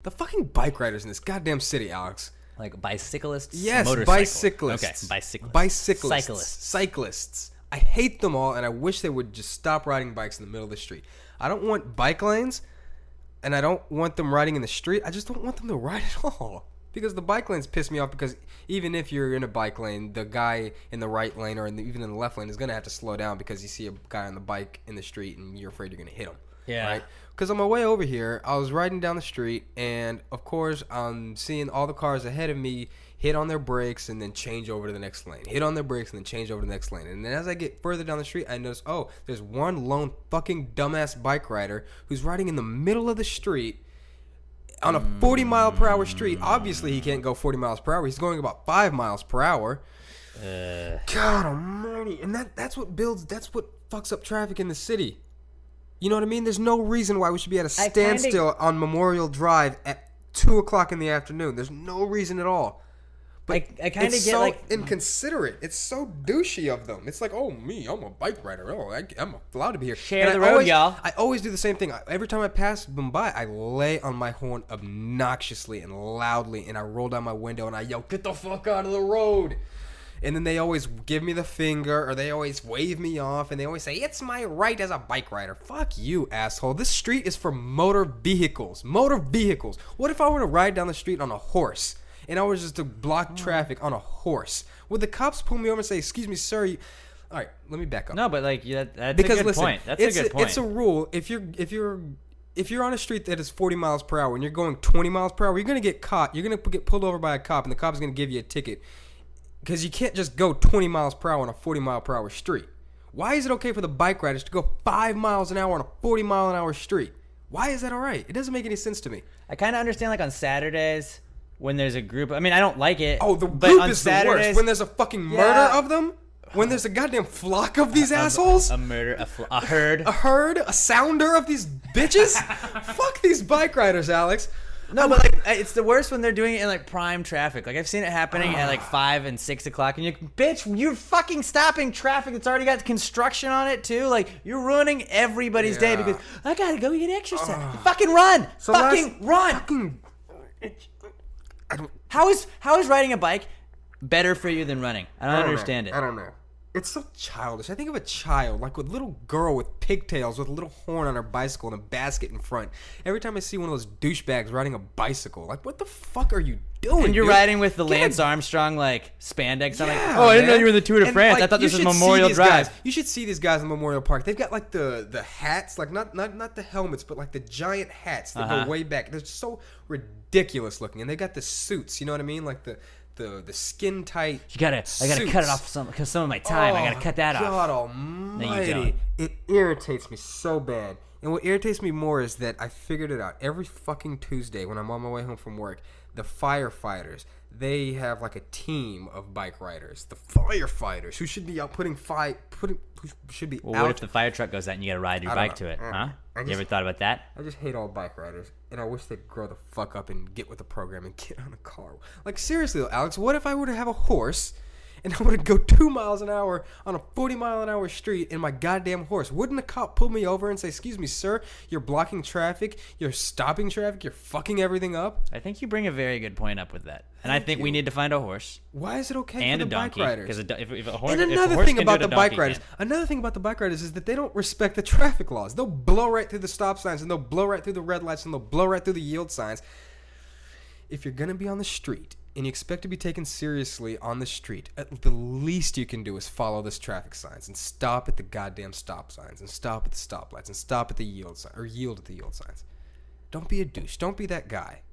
The fucking bike riders in this goddamn city, Alex. Like bicyclists? Yes, Motorcycle. bicyclists. Okay, bicyclists. Bicyclists. Cyclists. I hate them all, and I wish they would just stop riding bikes in the middle of the street. I don't want bike lanes, and I don't want them riding in the street. I just don't want them to ride at all. Because the bike lanes piss me off, because even if you're in a bike lane, the guy in the right lane or even in the left lane is going to have to slow down because you see a guy on the bike in the street and you're afraid you're going to hit him. Yeah. Right? Because on my way over here, I was riding down the street, and of course, I'm seeing all the cars ahead of me hit on their brakes and then change over to the next lane. Hit on their brakes and then change over to the next lane. And then as I get further down the street, I notice, oh, there's one lone fucking dumbass bike rider who's riding in the middle of the street on a 40-mile-per-hour street. Obviously, he can't go 40 miles per hour. He's going about 5 miles per hour. God almighty. And that's what fucks up traffic in the city. You know what I mean? There's no reason why we should be at a standstill on Memorial Drive at 2 o'clock in the afternoon. There's no reason at all. But I kind of get so like inconsiderate. It's so douchey of them. It's like, oh, I'm a bike rider. Oh, I'm allowed to be here. Share the road, y'all. I always do the same thing. Every time I pass them by, I lay on my horn obnoxiously and loudly, and I roll down my window and I yell, "Get the fuck out of the road!" And then they always give me the finger, or they always wave me off, and they always say, "It's my right as a bike rider." Fuck you, asshole. This street is for motor vehicles. Motor vehicles. What if I were to ride down the street on a horse? And I was just to block traffic on a horse. Would the cops pull me over and say, "Excuse me, sir"? All right, let me back up. No, but like that's a good point. That's a good point. It's a rule. If you're on a street that is 40 miles per hour and you're going 20 miles per hour, you're gonna get caught. You're gonna get pulled over by a cop, and the cop's gonna give you a ticket because you can't just go 20 miles per hour on a 40 mile per hour street. Why is it okay for the bike riders to go 5 miles an hour on a 40 mile an hour street? Why is that all right? It doesn't make any sense to me. I kind of understand like on Saturdays. When there's a group, I mean, I don't like it. Oh, the but group on is Saturdays, the worst. When there's a fucking murder of them, when there's a goddamn flock of these assholes, a herd, a sounder of these bitches. Fuck these bike riders, Alex. No, but like it's the worst when they're doing it in like prime traffic. Like I've seen it happening at like 5 and 6 o'clock, and you're fucking stopping traffic that's already got construction on it too. Like you're ruining everybody's day because I gotta go get exercise. Fucking run, run. How is riding a bike better for you than running? I don't understand it. I don't know. It's so childish. I think of a child, like with a little girl with pigtails, with a little horn on her bicycle and a basket in front. Every time I see one of those douchebags riding a bicycle, like, what the fuck are you doing? And you're dude? riding with the Lance Armstrong, like, spandex. I'm like, oh, I didn't know you were in the Tour de France. Like, I thought this was Memorial Drive. You should see these guys in Memorial Park. They've got, like, the hats, like, not the helmets, but, like, the giant hats that go way back. They're so ridiculous looking. And they got the suits, you know what I mean? Like, the skin tight. I gotta cut it off some of my time. I gotta cut that off. God almighty. It irritates me so bad. And what irritates me more is that I figured it out. Every fucking Tuesday when I'm on my way home from work, the firefighters, they have like a team of bike riders. The firefighters who should be out who should be out. What if the fire truck goes out and you gotta ride your bike to it? Huh? You ever thought about that? I just hate all bike riders, and I wish they'd grow the fuck up and get with the program and get on a car. Like, seriously though, Alex, what if I were to have a horse and I were to go 2 miles an hour on a 40 mile an hour street in my goddamn horse? Wouldn't a cop pull me over and say, "Excuse me, sir, you're blocking traffic, you're stopping traffic, you're fucking everything up"? I think you bring a very good point up with that. And I think we need to find a horse. Why is it okay and for the a donkey, bike riders? Because if a horse, and another thing about the bike riders, is that they don't respect the traffic laws. They'll blow right through the stop signs, and they'll blow right through the red lights, and they'll blow right through the yield signs. If you're gonna be on the street and you expect to be taken seriously on the street, at the least you can do is follow this traffic signs and stop at the goddamn stop signs and stop at the stoplights and stop at the yield sign or yield at the yield signs. Don't be a douche. Don't be that guy.